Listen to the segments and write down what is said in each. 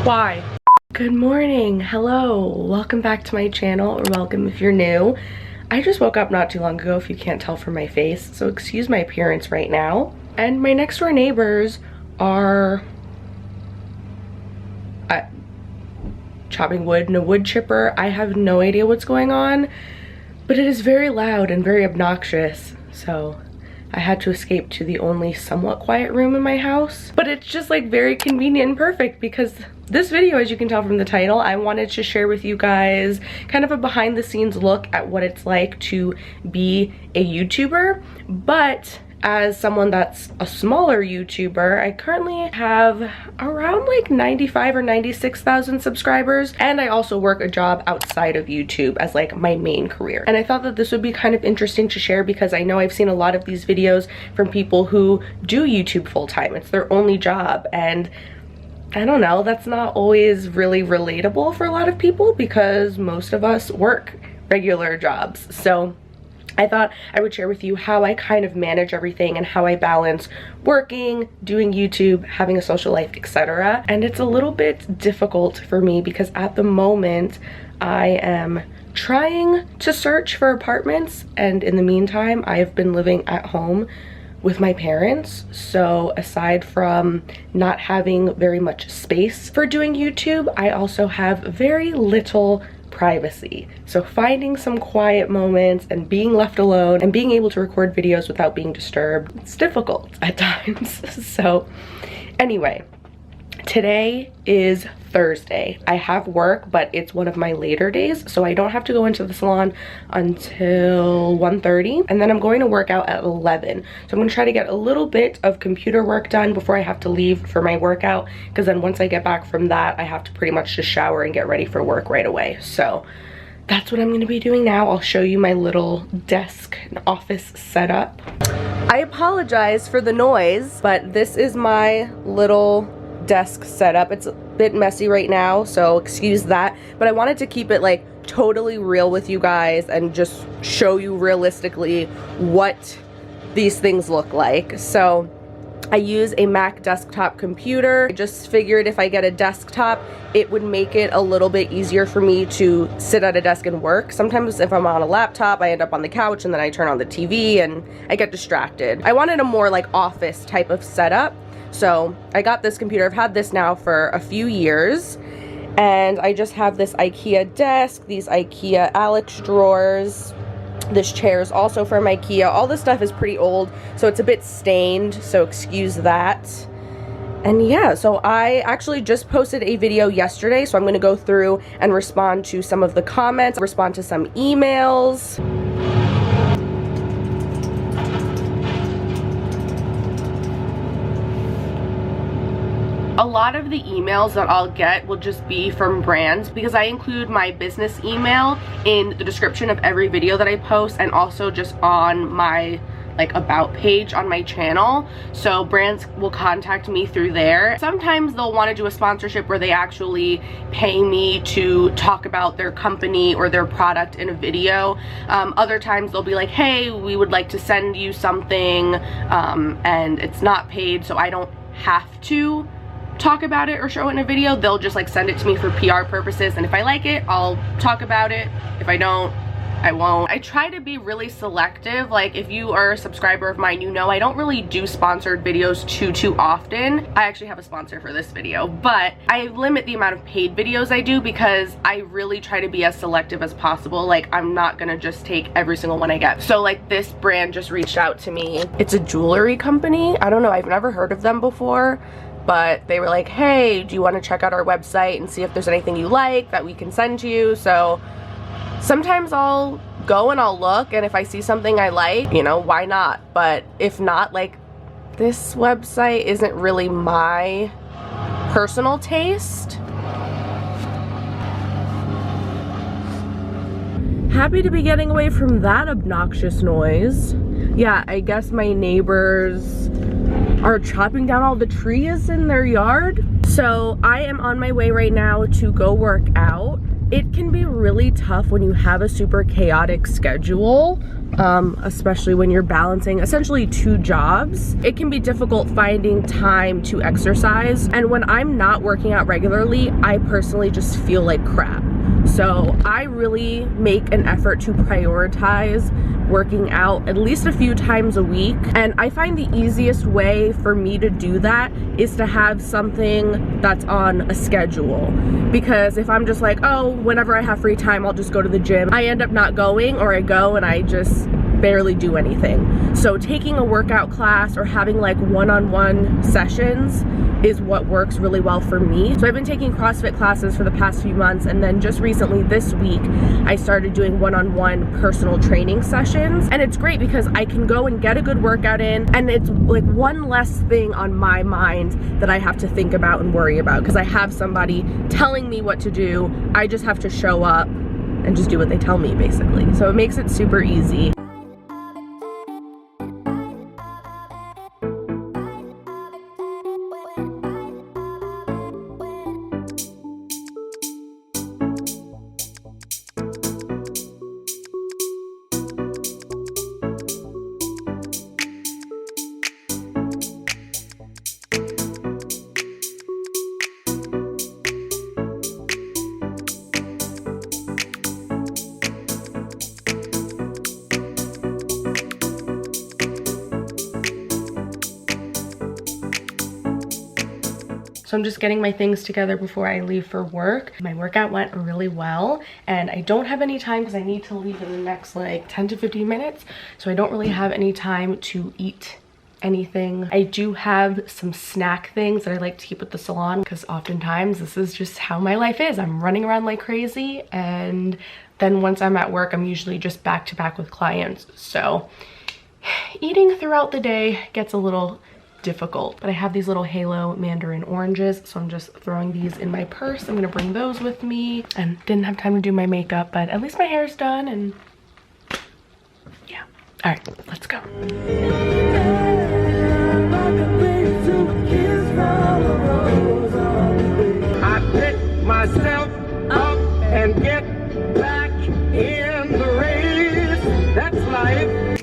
Why? Good morning. Hello. Welcome back to my channel, or welcome if you're new. I just woke up not too long ago, if you can't tell from my face, so excuse my appearance right now. And my next door neighbors are chopping wood in a wood chipper. I have no idea what's going on, but it is very loud and very obnoxious, so I had to escape to the only somewhat quiet room in my house. But it's just like very convenient and perfect because this video, as you can tell from the title, I wanted to share with you guys kind of a behind the scenes look at what it's like to be a YouTuber. But as someone that's a smaller YouTuber, I currently have around like 95 or 96,000 subscribers, and I also work a job outside of YouTube as like my main career. And I thought that this would be kind of interesting to share because I know I've seen a lot of these videos from people who do YouTube full-time. It's their only job, and I don't know, that's not always really relatable for a lot of people because most of us work regular jobs. So I thought I would share with you how I kind of manage everything and how I balance working, doing YouTube, having a social life, etc. And it's a little bit difficult for me because at the moment I am trying to search for apartments, and in the meantime I have been living at home with my parents. So aside from not having very much space for doing YouTube, I also have very little privacy. So finding some quiet moments and being left alone and being able to record videos without being disturbed, it's difficult at times. So anyway, today is Thursday. I have work, but it's one of my later days, so I don't have to go into the salon until 1:30, and then I'm going to work out at 11. So I'm going to try to get a little bit of computer work done before I have to leave for my workout, because then once I get back from that, I have to pretty much just shower and get ready for work right away. So that's what I'm going to be doing now. I'll show you my little desk and office setup. I apologize for the noise, but this is my little desk setup. It's a bit messy right now, so excuse that, but I wanted to keep it like totally real with you guys and just show you realistically what these things look like. So I use a Mac desktop computer. I just figured if I get a desktop, it would make it a little bit easier for me to sit at a desk and work. Sometimes if I'm on a laptop, I end up on the couch and then I turn on the TV and I get distracted. I wanted a more like office type of setup. So I got this computer. I've had this now for a few years, and I just have this IKEA desk, these IKEA Alex drawers. This chair is also from IKEA. All this stuff is pretty old, so it's a bit stained, so excuse that. And yeah, so I actually just posted a video yesterday, so I'm going to go through and respond to some of the comments, respond to some emails. A lot of the emails that I'll get will just be from brands because I include my business email in the description of every video that I post, and also just on my like about page on my channel. So brands will contact me through there. Sometimes they'll want to do a sponsorship where they actually pay me to talk about their company or their product in a video. Other times they'll be like, hey, we would like to send you something, and it's not paid, so I don't have to talk about it or show it in a video. They'll just like send it to me for PR purposes, and if I like it, I'll talk about it. If I don't, I won't. I try to be really selective. Like if you are a subscriber of mine, you know I don't really do sponsored videos too often. I actually have a sponsor for this video, but I limit the amount of paid videos I do because I really try to be as selective as possible. Like I'm not gonna just take every single one I get. So like this brand just reached out to me. It's a jewelry company. I don't know, I've never heard of them before, but they were like, hey, do you want to check out our website and see if there's anything you like that we can send to you? So sometimes I'll go and I'll look, and if I see something I like, you know, why not? But if not, like this website isn't really my personal taste. Happy to be getting away from that obnoxious noise. Yeah, I guess my neighbors are chopping down all the trees in their yard. So I am on my way right now to go work out. It can be really tough when you have a super chaotic schedule especially when you're balancing essentially 2 jobs. It can be difficult finding time to exercise, and when I'm not working out regularly, I personally just feel like crap. So I really make an effort to prioritize working out at least a few times a week, and I find the easiest way for me to do that is to have something that's on a schedule. Because if I'm just like, oh, whenever I have free time, I'll just go to the gym, I end up not going, or I go and I just barely do anything. So taking a workout class or having like one-on-one sessions is what works really well for me. So I've been taking CrossFit classes for the past few months, and then just recently this week I started doing one-on-one personal training sessions, and it's great because I can go and get a good workout in, and it's like one less thing on my mind that I have to think about and worry about because I have somebody telling me what to do. I just have to show up and just do what they tell me, basically. So it makes it super easy. So I'm just getting my things together before I leave for work. My workout went really well, and I don't have any time because I need to leave in the next like 10 to 15 minutes. So I don't really have any time to eat anything. I do have some snack things that I like to keep at the salon because oftentimes this is just how my life is. I'm running around like crazy, and then once I'm at work, I'm usually just back to back with clients. So eating throughout the day gets a little difficult, but I have these little Halo mandarin oranges, so I'm just throwing these in my purse. I'm gonna bring those with me, and didn't have time to do my makeup, but at least my hair's done, and yeah. All right, let's go. I pick myself up and get back in the race. That's life.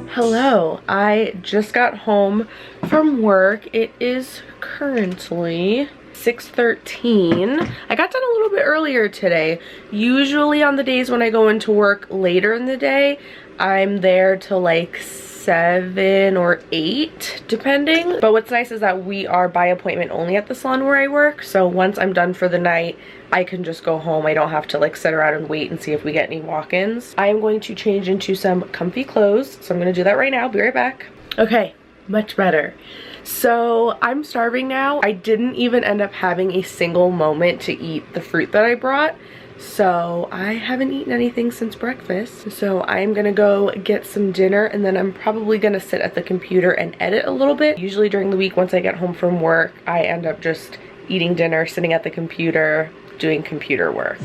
Hello, I just got home from work. It is currently 6:13. I got done a little bit earlier today. Usually on the days when I go into work later in the day, I'm there till like 7 or 8 depending. But what's nice is that we are by appointment only at the salon where I work, so once I'm done for the night I can just go home. I don't have to like sit around and wait and see if we get any walk-ins. I am going to change into some comfy clothes, so I'm gonna do that right now. Be right back. Okay, much better. So I'm starving now. I didn't even end up having a single moment to eat the fruit that I brought, so I haven't eaten anything since breakfast. So I'm gonna go get some dinner, and then I'm probably gonna sit at the computer and edit a little bit. Usually during the week once I get home from work, I end up just eating dinner, sitting at the computer, doing computer work.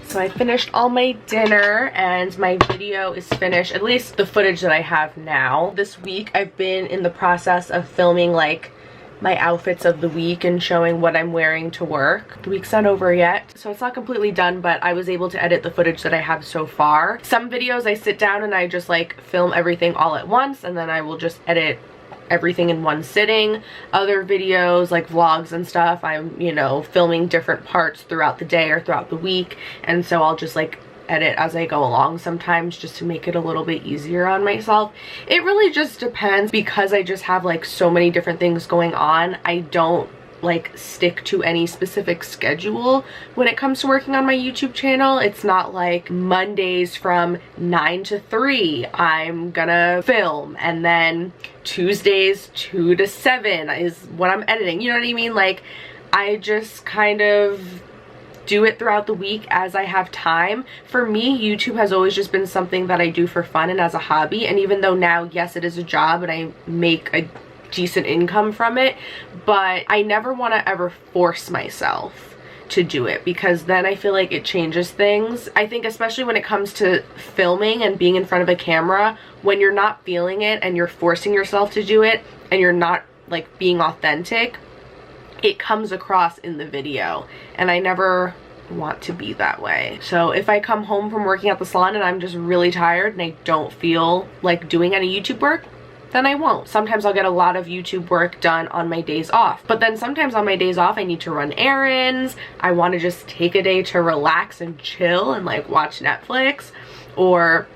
So I finished all my dinner and my video is finished, at least the footage that I have now. This week I've been in the process of filming like my outfits of the week and showing what I'm wearing to work. The week's not over yet, so it's not completely done, but I was able to edit the footage that I have so far. Some videos I sit down and I just like film everything all at once, and then I will just edit everything in one sitting. Other videos like vlogs and stuff, I'm, you know, filming different parts throughout the day or throughout the week, and so I'll just like edit as I go along sometimes just to make it a little bit easier on myself. It really just depends because I just have like so many different things going on. I don't like stick to any specific schedule when it comes to working on my YouTube channel. It's not like Mondays from 9 to 3 I'm gonna film, and then Tuesdays 2 to 7 is when I'm editing, you know what I mean? Like I just kind of do it throughout the week as I have time. For me, YouTube has always just been something that I do for fun and as a hobby. And even though now, yes, it is a job and I make a decent income from it, but I never want to ever force myself to do it, because then I feel like it changes things. I think especially when it comes to filming and being in front of a camera, when you're not feeling it and you're forcing yourself to do it and you're not like being authentic, it comes across in the video, and I never want to be that way. So if I come home from working at the salon and I'm just really tired and I don't feel like doing any YouTube work, then I won't. Sometimes I'll get a lot of YouTube work done on my days off, but then sometimes on my days off I need to run errands. I want to just take a day to relax and chill and like watch Netflix or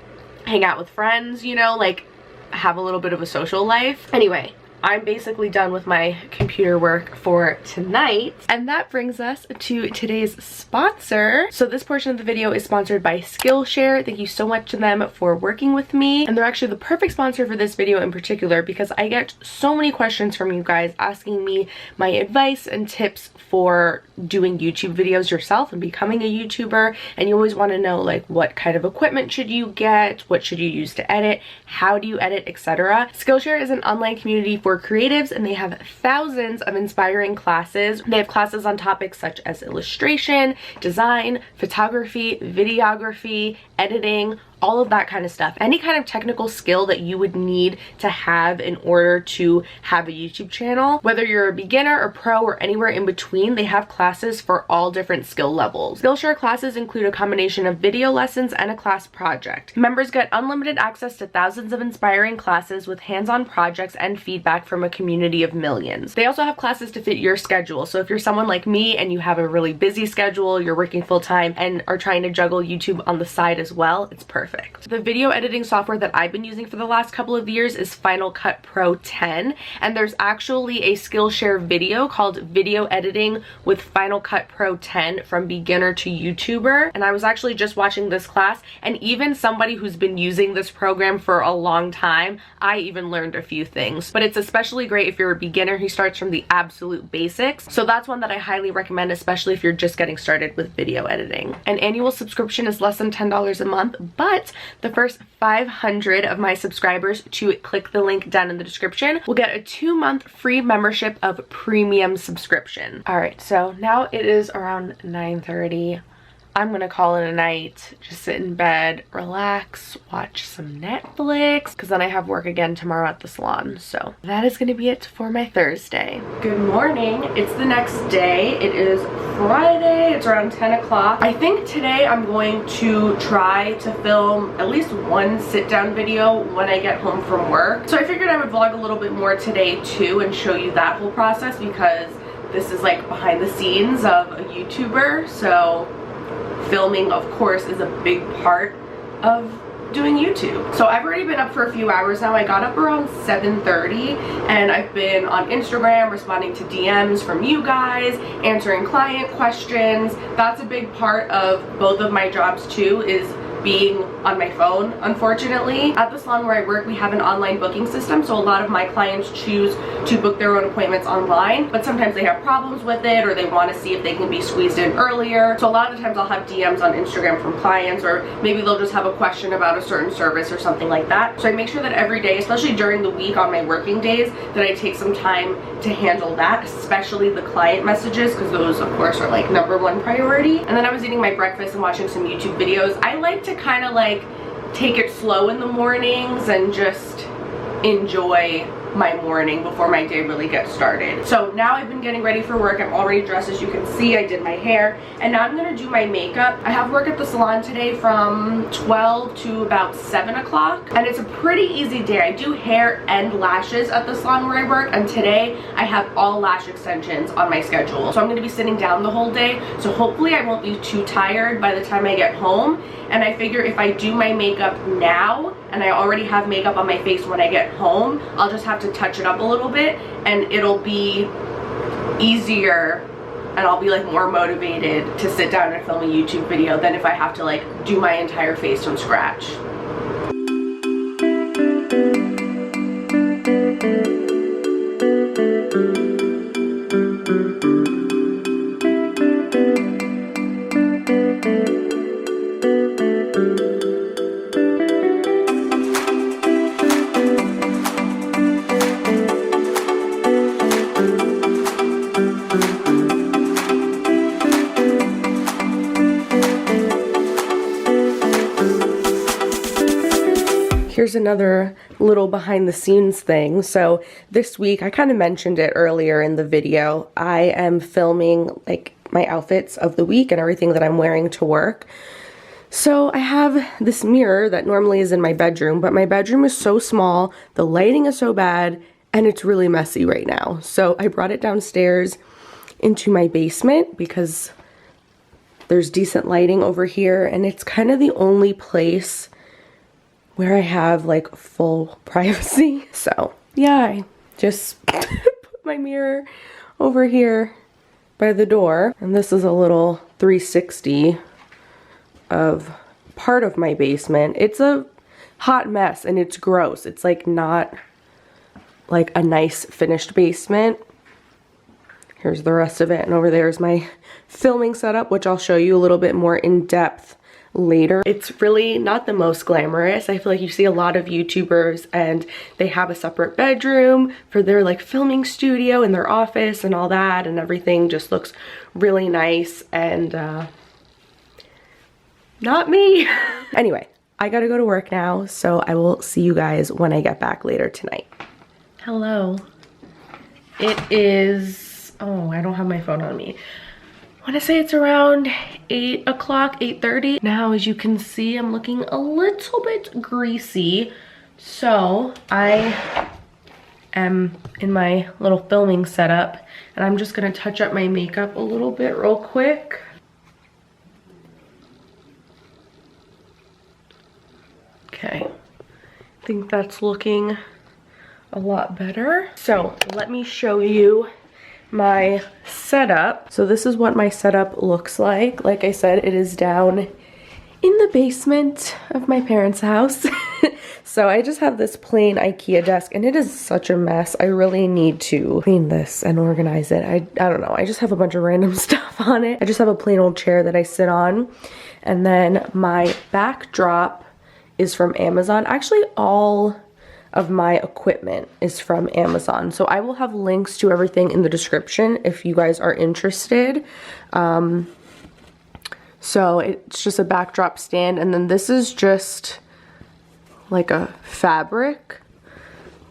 hang out with friends, you know, like have a little bit of a social life. Anyway, I'm basically done with my computer work for tonight. And that brings us to today's sponsor. So this portion of the video is sponsored by Skillshare. Thank you so much to them for working with me. And they're actually the perfect sponsor for this video in particular, because I get so many questions from you guys asking me my advice and tips for doing YouTube videos yourself and becoming a YouTuber. And you always want to know like what kind of equipment should you get, what should you use to edit, how do you edit, etc. Skillshare is an online community for creatives, and they have thousands of inspiring classes. They have classes on topics such as illustration, design, photography, videography, editing, all of that kind of stuff. Any kind of technical skill that you would need to have in order to have a YouTube channel. Whether you're a beginner or pro or anywhere in between, they have classes for all different skill levels. Skillshare classes include a combination of video lessons and a class project. Members get unlimited access to thousands of inspiring classes with hands-on projects and feedback from a community of millions. They also have classes to fit your schedule. So if you're someone like me and you have a really busy schedule, you're working full-time and are trying to juggle YouTube on the side as well, it's perfect. The video editing software that I've been using for the last couple of years is Final Cut Pro 10, and there's actually a Skillshare video called Video Editing with Final Cut Pro 10 from Beginner to YouTuber, and I was actually just watching this class, and even somebody who's been using this program for a long time, I even learned a few things. But it's especially great if you're a beginner who starts from the absolute basics, so that's one that I highly recommend, especially if you're just getting started with video editing. An annual subscription is less than $10 a month, but the first 500 of my subscribers to click the link down in the description will get a 2-month free membership of premium subscription. All right, so now it is around 9:30. I'm gonna call it a night, just sit in bed, relax, watch some Netflix, because then I have work again tomorrow at the salon. So that is gonna be it for my Thursday. Good morning, it's the next day. It is Friday, it's around 10 o'clock. I think today I'm going to try to film at least one sit down video when I get home from work. So I figured I would vlog a little bit more today too and show you that whole process, because this is like behind the scenes of a YouTuber. So filming, of course, is a big part of doing YouTube. So I've already been up for a few hours now. I got up around 7:30 and I've been on Instagram responding to DMs from you guys, answering client questions. That's a big part of both of my jobs too, is being on my phone, unfortunately. At the salon where I work, we have an online booking system, so a lot of my clients choose to book their own appointments online, but sometimes they have problems with it or they want to see if they can be squeezed in earlier. So a lot of the times I'll have DMs on Instagram from clients, or maybe they'll just have a question about a certain service or something like that. So I make sure that every day, especially during the week on my working days, that I take some time to handle that, especially the client messages, because those of course are like #1 priority. And then I was eating my breakfast and watching some YouTube videos. I like to kind of like take it slow in the mornings and just enjoy my morning before my day really gets started. So now I've been getting ready for work. I'm already dressed, as you can see. I did my hair, and now I'm gonna do my makeup. I have work at the salon today from 12 to about 7 o'clock, and it's a pretty easy day. I do hair and lashes at the salon where I work, and today I have all lash extensions on my schedule. So I'm gonna be sitting down the whole day, so hopefully I won't be too tired by the time I get home. And I figure if I do my makeup now, and I already have makeup on my face when I get home, I'll just have to touch it up a little bit and it'll be easier, and I'll be like more motivated to sit down and film a YouTube video than if I have to like do my entire face from scratch. here's another little behind the scenes thing. So this week, I kind of mentioned it earlier in the video, I am filming like my outfits of the week and everything that I'm wearing to work. So I have this mirror that normally is in my bedroom, but my bedroom is so small, the lighting is so bad, and it's really messy right now. So I brought it downstairs into my basement because there's decent lighting over here, and it's kind of the only place where I have like full privacy. So yeah, I just put my mirror over here by the door, and this is a little 360 of part of my basement. It's a hot mess and it's gross. It's like not like a nice finished basement. Here's the rest of it, and over there is my filming setup, which I'll show you a little bit more in depth later. It's really not the most glamorous. I feel like you see a lot of YouTubers and they have a separate bedroom for their like filming studio and their office and all that, and everything just looks really nice, and not me. Anyway, I gotta go to work now, so I will see you guys when I get back later tonight. Hello. It is, oh, I don't have my phone on me. I want to say it's around 8 o'clock, 8:30. Now, as you can see, I'm looking a little bit greasy. So I am in my little filming setup, and I'm just gonna touch up my makeup a little bit real quick. Okay, I think that's looking a lot better. So let me show you my setup. So this is what my setup looks like. Like I said, it is down in the basement of my parents' house. So I just have this plain IKEA desk, and it is such a mess. I really need to clean this and organize it. I don't know, I just have a bunch of random stuff on it. I just have a plain old chair that I sit on, and then my backdrop is from Amazon. Actually, all of my equipment is from Amazon. So I will have links to everything in the description if you guys are interested. So it's just a backdrop stand, and then this is just like a fabric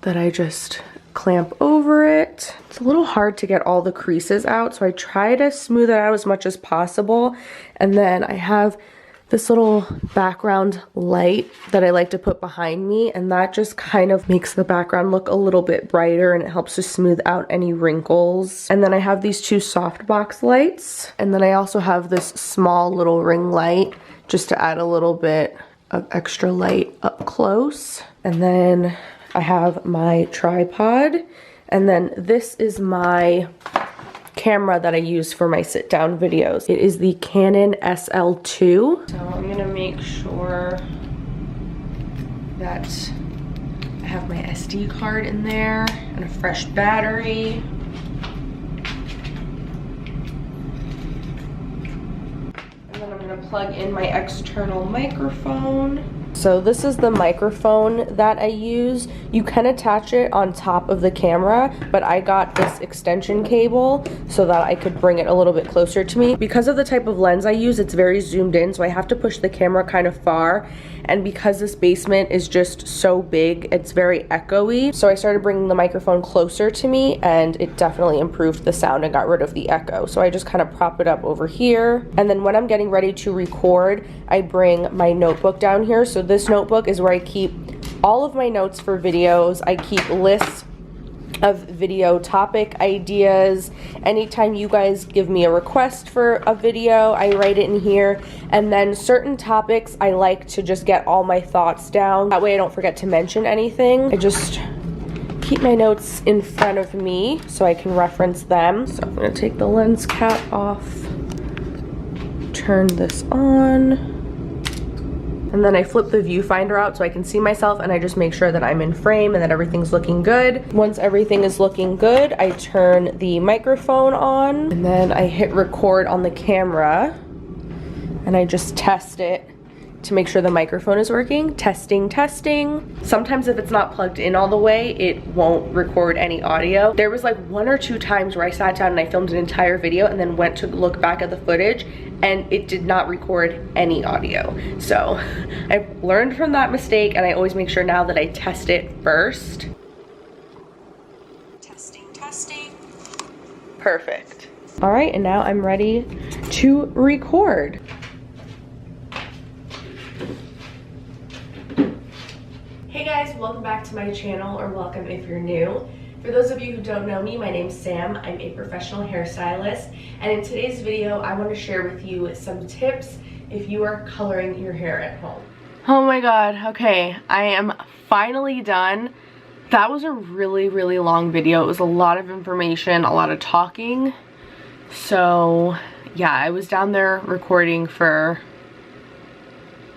that I just clamp over it. It's a little hard to get all the creases out, so I try to smooth it out as much as possible. And then I have this little background light that I like to put behind me, and that just kind of makes the background look a little bit brighter, and it helps to smooth out any wrinkles. And then I have these two softbox lights, and then I also have this small little ring light just to add a little bit of extra light up close. And then I have my tripod, and then this is my camera that I use for my sit down videos. It is the Canon SL2. So I'm gonna make sure that I have my SD card in there and a fresh battery. And then I'm gonna plug in my external microphone. So this is the microphone that I use. You can attach it on top of the camera, but I got this extension cable so that I could bring it a little bit closer to me. Because of the type of lens I use, it's very zoomed in, so I have to push the camera kind of far. And because this basement is just so big, it's very echoey. So I started bringing the microphone closer to me, and it definitely improved the sound and got rid of the echo. So I just kind of prop it up over here. And then when I'm getting ready to record, I bring my notebook down here. So this notebook is where I keep all of my notes for videos. I keep lists of video topic ideas. Anytime you guys give me a request for a video, I write it in here. And then certain topics, I like to just get all my thoughts down. That way I don't forget to mention anything. I just keep my notes in front of me so I can reference them. So I'm gonna take the lens cap off, turn this on, and then I flip the viewfinder out so I can see myself, and I just make sure that I'm in frame and that everything's looking good. Once everything is looking good, I turn the microphone on, and then I hit record on the camera, and I just test it to make sure the microphone is working. Testing, testing. Sometimes if it's not plugged in all the way, it won't record any audio. There was like 1 or 2 times where I sat down and I filmed an entire video and then went to look back at the footage, and it did not record any audio. So I've learned from that mistake, and I always make sure now that I test it first. Testing. Perfect. All right, and now I'm ready to record. Hey guys, welcome back to my channel, or welcome if you're new. For those of you who don't know me, my name's Sam. I'm a professional hairstylist, and in today's video, I want to share with you some tips if you are coloring your hair at home. Oh my god, okay, I am finally done. That was a really long video. It was a lot of information, a lot of talking. So yeah, I was down there recording for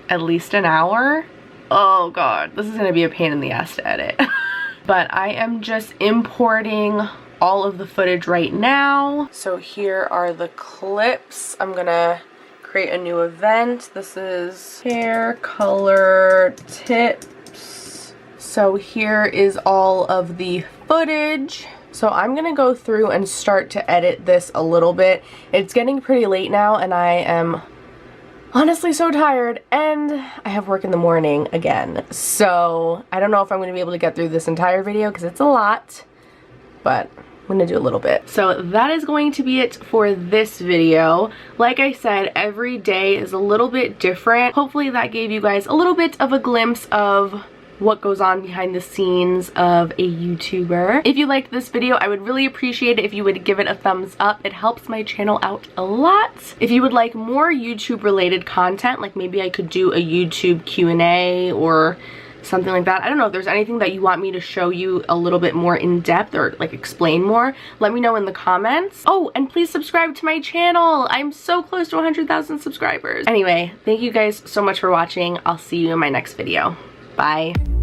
at least an hour. Oh god, this is gonna be a pain in the ass to edit. But I am just importing all of the footage right now. So here are the clips. I'm gonna create a new event. This is hair color tips. So here is all of the footage. So I'm gonna go through and start to edit this a little bit. It's getting pretty late now, and I am honestly so tired, and I have work in the morning again. So I don't know if I'm gonna be able to get through this entire video because it's a lot, but I'm gonna do a little bit. So that is going to be it for this video. Like I said, every day is a little bit different. Hopefully that gave you guys a little bit of a glimpse of what goes on behind the scenes of a YouTuber. If you liked this video, I would really appreciate it if you would give it a thumbs up. It helps my channel out a lot. If you would like more YouTube related content, like maybe I could do a YouTube Q&A or something like that. I don't know if there's anything that you want me to show you a little bit more in depth or like explain more, let me know in the comments. Oh, and please subscribe to my channel. I'm so close to 100,000 subscribers. Anyway, thank you guys so much for watching. I'll see you in my next video. Bye.